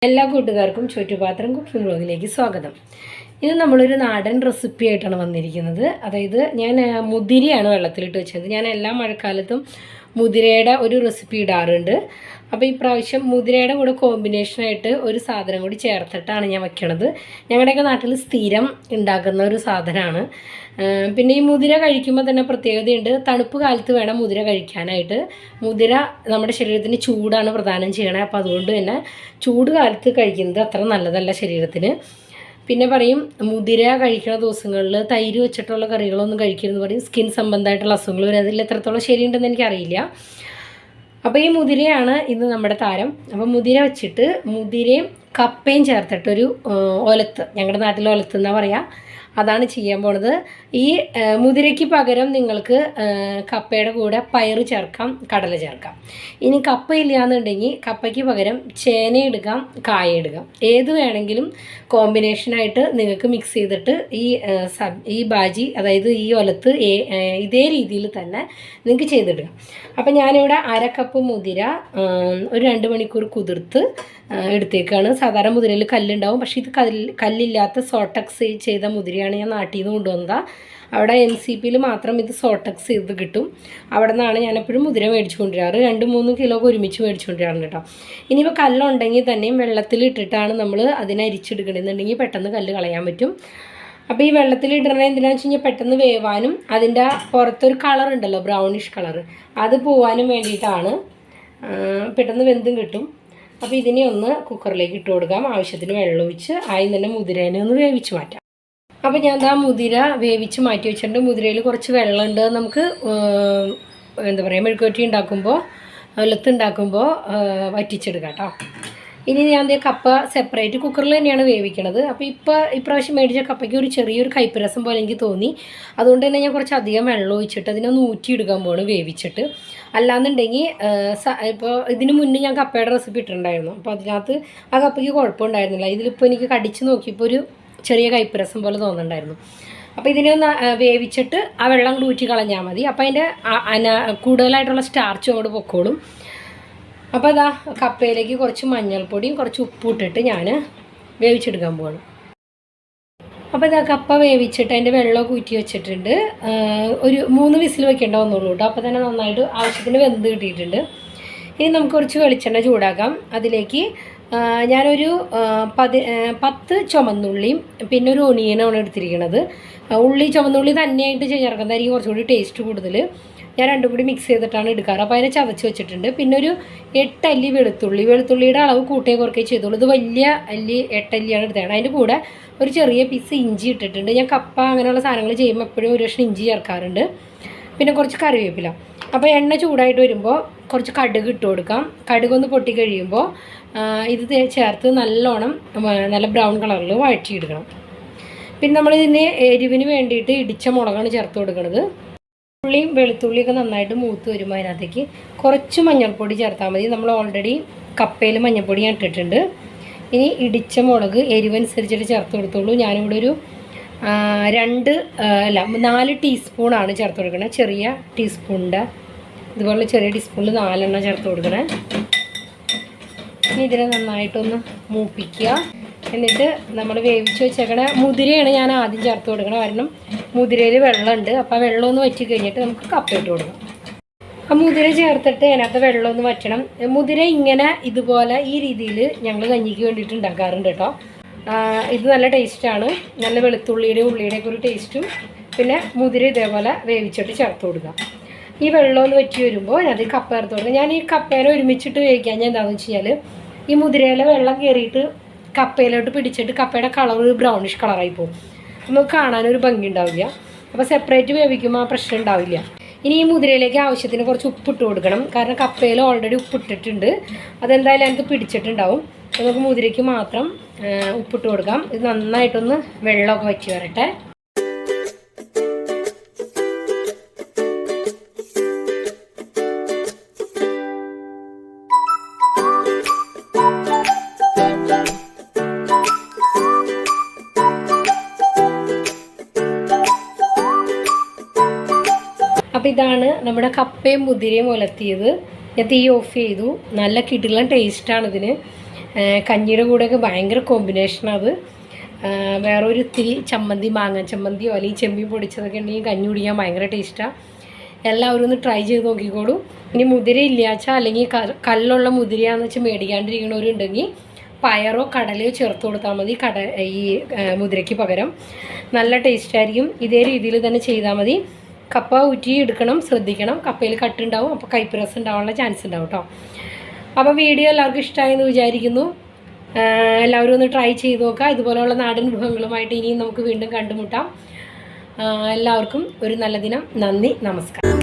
എല്ലാ കൂട്ടുകാർക്കും ചുറ്റുപാത്രം കുക്കിംഗ് വ്ലോഗിലേക്ക് സ്വാഗതം. ഇത് നമ്മളൊരു നാടൻ റെസിപ്പി ആയിട്ടാണ് വന്നിരിക്കുന്നത്. അതായത് ഞാൻ മുതിരയാണ് വെള്ളത്തിലിട്ട് വെച്ചത്. ഞാൻ എല്ലാ മഴക്കാലത്തും മുതിരയുടെ ഒരു റെസിപ്പി ഇടാറുണ്ട്. അപ്പോൾ ഈ പ്രാവശ്യം മുതിരയുടെ കൂടെ കോമ്പിനേഷനായിട്ട് ഒരു സാധനം കൂടി ചേർത്തിട്ടാണ് ഞാൻ വയ്ക്കണത്. ഞങ്ങളുടെയൊക്കെ നാട്ടിൽ സ്ഥിരം ഉണ്ടാക്കുന്ന ഒരു സാധനമാണ്. പിന്നെ ഈ മുതിര കഴിക്കുമ്പോൾ തന്നെ പ്രത്യേകതയുണ്ട്. തണുപ്പ് കാലത്ത് വേണം മുതിര കഴിക്കാനായിട്ട്. മുതിര നമ്മുടെ ശരീരത്തിന് ചൂടാണ് പ്രദാനം ചെയ്യണത്. അപ്പോൾ അതുകൊണ്ട് തന്നെ ചൂട് കാലത്ത് കഴിക്കുന്നത് അത്ര നല്ലതല്ല ശരീരത്തിന്. പിന്നെ പറയും മുതിര കഴിക്കുന്ന ദിവസങ്ങളിൽ തൈര് വെച്ചിട്ടുള്ള കറികളൊന്നും കഴിക്കരുതെന്ന് പറയും. സ്കിൻ സംബന്ധമായിട്ടുള്ള അസുഖങ്ങൾ വരും. അതിൽ എത്രത്തോളം ശരിയുണ്ടെന്ന് എനിക്കറിയില്ല. അപ്പോൾ ഈ മുതിരയാണ് ഇന്ന് നമ്മുടെ താരം. അപ്പോൾ മുതിര വെച്ചിട്ട് മുതിരയും കപ്പയും ചേർത്തിട്ടൊരു ഒലത്ത്, ഞങ്ങളുടെ നാട്ടിൽ ഒലത്ത് എന്നാണ് പറയുക, അതാണ് ചെയ്യാൻ പോണത്. ഈ മുതിരയ്ക്ക് പകരം നിങ്ങൾക്ക് കപ്പയുടെ കൂടെ പയറ് ചേർക്കാം, കടല ചേർക്കാം. ഇനി കപ്പ ഇല്ലയെന്നുണ്ടെങ്കിൽ കപ്പയ്ക്ക് പകരം ചേന എടുക്കാം, കായ എടുക്കാം. ഏത് വേണമെങ്കിലും കോമ്പിനേഷനായിട്ട് നിങ്ങൾക്ക് മിക്സ് ചെയ്തിട്ട് ഈ ബാജി, അതായത് ഈ ഒലത്ത് ഇതേ രീതിയിൽ തന്നെ നിങ്ങൾക്ക് ചെയ്തിടുക. അപ്പം ഞാനിവിടെ 1/2 കപ്പ് മുതിര ഒരു 2 മണിക്കൂർ കുതിർത്ത് എടുത്തേക്കാണ്. സാധാരണ മുതിരയിൽ കല്ലുണ്ടാവും, പക്ഷേ ഇത് കല്ലില്ലാത്ത സോട്ടക്സ് ചെയ്ത മുതിരയാണ് ഞാൻ നാട്ടിൽ നിന്ന് കൊണ്ടുവന്നതാണ്. അവിടെ NCPയിൽ മാത്രം ഇത് സോട്ടക്സ് ചെയ്ത് കിട്ടും. അവിടെ നിന്നാണ് ഞാനെപ്പോഴും മുതിര മേടിച്ചു കൊണ്ടുവരാറ്. 2-3 കിലോ ഒരുമിച്ച് മേടിച്ചു കൊണ്ടുവരാറുണ്ട് കേട്ടോ. ഇനിയിപ്പോൾ കല്ലുണ്ടെങ്കിൽ തന്നെയും വെള്ളത്തിലിട്ടിട്ടാണ് നമ്മൾ അതിനെ അരിച്ചെടുക്കണമെന്നുണ്ടെങ്കിൽ പെട്ടെന്ന് കല്ല് കളയാൻ പറ്റും. അപ്പോൾ ഈ വെള്ളത്തിലിടണത് എന്തിനാണെന്ന് വെച്ച് കഴിഞ്ഞാൽ പെട്ടെന്ന് വേവാനും അതിൻ്റെ പുറത്തൊരു കളർ ഉണ്ടല്ലോ, ബ്രൗണിഷ് കളർ, അത് പോവാനും വേണ്ടിയിട്ടാണ്. പെട്ടെന്ന് വെന്തും കിട്ടും. അപ്പോൾ ഇതിനെ ഒന്ന് കുക്കറിലേക്ക് ഇട്ട് കൊടുക്കാം. ആവശ്യത്തിന് വെള്ളം ഒഴിച്ച് ആദ്യം തന്നെ മുതിരേനെ ഒന്ന് വേവിച്ച് മാറ്റാം. അപ്പോൾ ഞാൻ മുതിര വേവിച്ച് മാറ്റി വെച്ചിട്ടുണ്ട്. മുതിരയിൽ കുറച്ച് വെള്ളമുണ്ട്. നമുക്ക് എന്താ പറയുക, മെഴുക്കുവരട്ടി ഉണ്ടാക്കുമ്പോൾ, ഒലത്ത് ഉണ്ടാക്കുമ്പോൾ വറ്റിച്ചെടുക്കാം കേട്ടോ. ഇനി ഞാൻ കപ്പ സെപ്പറേറ്റ് കുക്കറിൽ തന്നെയാണ് വേവിക്കണത്. അപ്പോൾ ഇപ്രാവശ്യം മേടിച്ച കപ്പയ്ക്ക് ഒരു ചെറിയൊരു കയ്പ്പരസം പോലെ എനിക്ക് തോന്നി. അതുകൊണ്ട് തന്നെ ഞാൻ കുറച്ച് അധികം വെള്ളം ഒഴിച്ചിട്ട് അതിനൊന്ന് ഊറ്റിയെടുക്കാൻ പോകണം വേവിച്ചിട്ട്. അല്ലാന്നുണ്ടെങ്കിൽ ഇപ്പോൾ ഇതിന് മുന്നേ ഞാൻ കപ്പയുടെ റെസിപ്പി ഇട്ടിട്ടുണ്ടായിരുന്നു. അപ്പോൾ അതിനകത്ത് ആ കപ്പയ്ക്ക് കുഴപ്പമുണ്ടായിരുന്നില്ല. ഇതിലിപ്പോൾ എനിക്ക് കടിച്ച് നോക്കിയപ്പോൾ ഒരു ചെറിയ കയ്പ്പരസം പോലെ തോന്നുന്നുണ്ടായിരുന്നു. അപ്പോൾ ഇതിനെ ഒന്ന് വേവിച്ചിട്ട് ആ വെള്ളം കൂടി ഊറ്റി കളഞ്ഞാൽ മതി. അപ്പോൾ അതിൻ്റെ കൂടുതലായിട്ടുള്ള സ്റ്റാർച്ച് അങ്ങോട്ട് പൊക്കോളും. അപ്പോൾ അതാ കപ്പയിലേക്ക് കുറച്ച് മഞ്ഞൾപ്പൊടിയും കുറച്ച് ഉപ്പും ഇട്ടിട്ട് ഞാൻ വേവിച്ചെടുക്കാൻ പോകണം. അപ്പോൾ ഇതാ കപ്പ വേവിച്ചിട്ട് അതിൻ്റെ വെള്ളമൊക്കെ ഊറ്റി വെച്ചിട്ടുണ്ട്. ഒരു 3 വിസിൽ വെക്കേണ്ട വന്നുള്ളൂ കേട്ടോ. അപ്പോൾ തന്നെ നന്നായിട്ട് ആവശ്യത്തിന് വെന്ത് കിട്ടിയിട്ടുണ്ട്. ഇനി നമുക്ക് കുറച്ച് വെളിച്ചെണ്ണ ചൂടാക്കാം. അതിലേക്ക് ഞാനൊരു 10 ചുമന്നുള്ളിയും പിന്നെ ഒരു ഒനിയനാണ് എടുത്തിരിക്കുന്നത്. ചുമന്നുള്ളി തന്നെയായിട്ട് ചേർക്കുന്നതായിരിക്കും കുറച്ചുകൂടി ടേസ്റ്റ് കൂടുതൽ. ഞാൻ രണ്ടും കൂടി മിക്സ് ചെയ്തിട്ടാണ് എടുക്കാറ്. അപ്പോൾ അതിനെ ചതച്ച് വെച്ചിട്ടുണ്ട്. പിന്നെ ഒരു 8 അല്ലി വെളുത്തുള്ളിയുടെ അളവ് കൂട്ടുകയും കുറയ്ക്കുകയും ചെയ്തോളൂ. ഇത് വലിയ 8 അല്ലിയാണ് എടുത്തത്. അതിൻ്റെ കൂടെ ഒരു ചെറിയ പീസ് ഇഞ്ചി ഇട്ടിട്ടുണ്ട്. ഞാൻ കപ്പ അങ്ങനെയുള്ള സാധനങ്ങൾ ചെയ്യുമ്പോൾ എപ്പോഴും ഒരു കഷ്ണം ഇഞ്ചി ചേർക്കാറുണ്ട്. പിന്നെ കുറച്ച് കറിവേപ്പില. അപ്പോൾ എണ്ണ ചൂടായിട്ട് വരുമ്പോൾ കുറച്ച് കടുക് ഇട്ട് കൊടുക്കാം. കടുകൊന്ന് പൊട്ടി കഴിയുമ്പോൾ ഇത് ചേർത്ത് നല്ലോണം നല്ല ബ്രൗൺ കളറിൽ വഴറ്റിയെടുക്കണം. പിന്നെ നമ്മളിതിന് എരിവിന് വേണ്ടിയിട്ട് ഇടിച്ച മുളകാണ് ചേർത്ത് കൊടുക്കുന്നത്. ഉള്ളിയും വെളുത്തുള്ളിയൊക്കെ നന്നായിട്ട് മൂത്ത് വരുമ്പോൾ അതിനകത്തേക്ക് കുറച്ച് മഞ്ഞൾപ്പൊടി ചേർത്താൽ മതി. നമ്മൾ ഓൾറെഡി കപ്പയിൽ മഞ്ഞൾപ്പൊടി ഞാൻ ഇട്ടിട്ടുണ്ട്. ഇനി ഇടിച്ച മുളക് എരിവനുസരിച്ചിട്ട് ചേർത്ത് കൊടുത്തോളൂ. ഞാനിവിടെ ഒരു 4 ടീസ്പൂണാണ് ചേർത്ത് കൊടുക്കണത്. ചെറിയ ടീസ്പൂണിൻ്റെ ഇതുപോലെ ചെറിയ ടീസ്പൂണിൽ 4 ചേർത്ത് കൊടുക്കണേ. ഇനി ഇതിനെ നന്നായിട്ടൊന്ന് മൂപ്പിക്കുക. എന്നിട്ട് നമ്മൾ വേവിച്ച് വെച്ചേക്കണ മുതിരയാണ് ഞാൻ ആദ്യം ചേർത്ത് കൊടുക്കണം. കാരണം മുതിരയിൽ വെള്ളമുണ്ട്. അപ്പോൾ ആ വെള്ളമൊന്ന് വറ്റി കഴിഞ്ഞിട്ട് നമുക്ക് കപ്പ ഇട്ട് കൊടുക്കാം. ആ മുതിര ചേർത്തിട്ട് അതിനകത്ത് വെള്ളമൊന്ന് വറ്റണം. മുതിര ഇങ്ങനെ ഇതുപോലെ ഈ രീതിയിൽ ഞങ്ങൾ കഞ്ഞിക്ക് വേണ്ടിയിട്ട് ഉണ്ടാക്കാറുണ്ട് കേട്ടോ. ഇത് നല്ല ടേസ്റ്റാണ്. നല്ല വെളുത്തുള്ളിയുടെയും ഉള്ളിയുടെയൊക്കെ ഒരു ടേസ്റ്റും. പിന്നെ മുതിര ഇതേപോലെ വേവിച്ചിട്ട് ചേർത്ത് കൊടുക്കാം. ഈ വെള്ളമൊന്ന് വറ്റി വരുമ്പോൾ അതിനകത്ത് കപ്പ ചേർത്ത് കൊടുക്കാം. ഞാൻ ഈ കപ്പേനെ ഒരുമിച്ചിട്ട് വേവിക്കാൻ ഞാൻ എന്താണെന്ന് വെച്ച് കഴിഞ്ഞാൽ ഈ മുതിരയിലെ വെള്ളം കയറിയിട്ട് കപ്പയിലോട്ട് പിടിച്ചിട്ട് കപ്പയുടെ കളർ ബ്രൗണിഷ് കളറായി പോകും. നമുക്ക് കാണാനൊരു ഭംഗി ഉണ്ടാവില്ല. അപ്പോൾ സെപ്പറേറ്റ് വേവിക്കുമ്പോൾ ആ പ്രശ്നം ഉണ്ടാവില്ല. ഇനി ഈ മുതിരയിലേക്ക് ആവശ്യത്തിന് കുറച്ച് ഉപ്പിട്ട് കൊടുക്കണം. കാരണം കപ്പയിൽ ഓൾറെഡി ഉപ്പിട്ടിട്ടുണ്ട്. അതെന്തായാലും അതിനകത്ത് പിടിച്ചിട്ടുണ്ടാവും. അപ്പോൾ നമുക്ക് മുതിരയ്ക്ക് മാത്രം ഉപ്പിട്ട് കൊടുക്കാം. ഇത് നന്നായിട്ടൊന്ന് വെള്ളമൊക്കെ വറ്റി വരട്ടെ. അപ്പോൾ ഇതാണ് നമ്മുടെ കപ്പയും മുതിരയും ഉലത്തിയത്. ഞാൻ തീ ഓഫ് ചെയ്തു. നല്ല കിടിലൻ ടേസ്റ്റാണ് ഇതിന്. കഞ്ഞിയുടെ കൂടെയൊക്കെ ഭയങ്കര കോമ്പിനേഷനാണ് അത്. വേറൊരു ഇത്തിരി ചമ്മന്തി, മാങ്ങ ചമ്മന്തിയോ അല്ലെങ്കിൽ ചെമ്മീൻ പൊടിച്ചതൊക്കെ ഉണ്ടെങ്കിൽ കഞ്ഞി കുടിക്കാൻ ഭയങ്കര ടേസ്റ്റാണ്. എല്ലാവരും ഒന്ന് ട്രൈ ചെയ്ത് നോക്കിക്കോളൂ. ഇനി മുതിര ഇല്ലാച്ചാൽ അല്ലെങ്കിൽ കല്ലുള്ള മുതിരയാണെന്ന് വെച്ചാൽ മേടിക്കാണ്ടിരിക്കണവരുണ്ടെങ്കിൽ പയറോ കടലയോ ചേർത്ത് കൊടുത്താൽ മതി ഈ മുതിരയ്ക്ക് പകരം. നല്ല ടേസ്റ്റായിരിക്കും. ഇതേ രീതിയിൽ തന്നെ ചെയ്താൽ മതി. കപ്പ ഊറ്റി എടുക്കണം, ശ്രദ്ധിക്കണം. കപ്പയിൽ കട്ടുണ്ടാവും, അപ്പോൾ കയ്പ്പ് രസം ഉണ്ടാവാനുള്ള ചാൻസ് ഉണ്ടാവും കേട്ടോ. അപ്പോൾ വീഡിയോ എല്ലാവർക്കും ഇഷ്ടമായെന്ന് വിചാരിക്കുന്നു. എല്ലാവരും ഒന്ന് ട്രൈ ചെയ്ത് നോക്കുക. ഇതുപോലെയുള്ള നാടൻ വിഭവങ്ങളുമായിട്ട് ഇനിയും നമുക്ക് വീണ്ടും കണ്ടുമുട്ടാം. എല്ലാവർക്കും ഒരു നല്ല ദിനം. നന്ദി, നമസ്കാരം.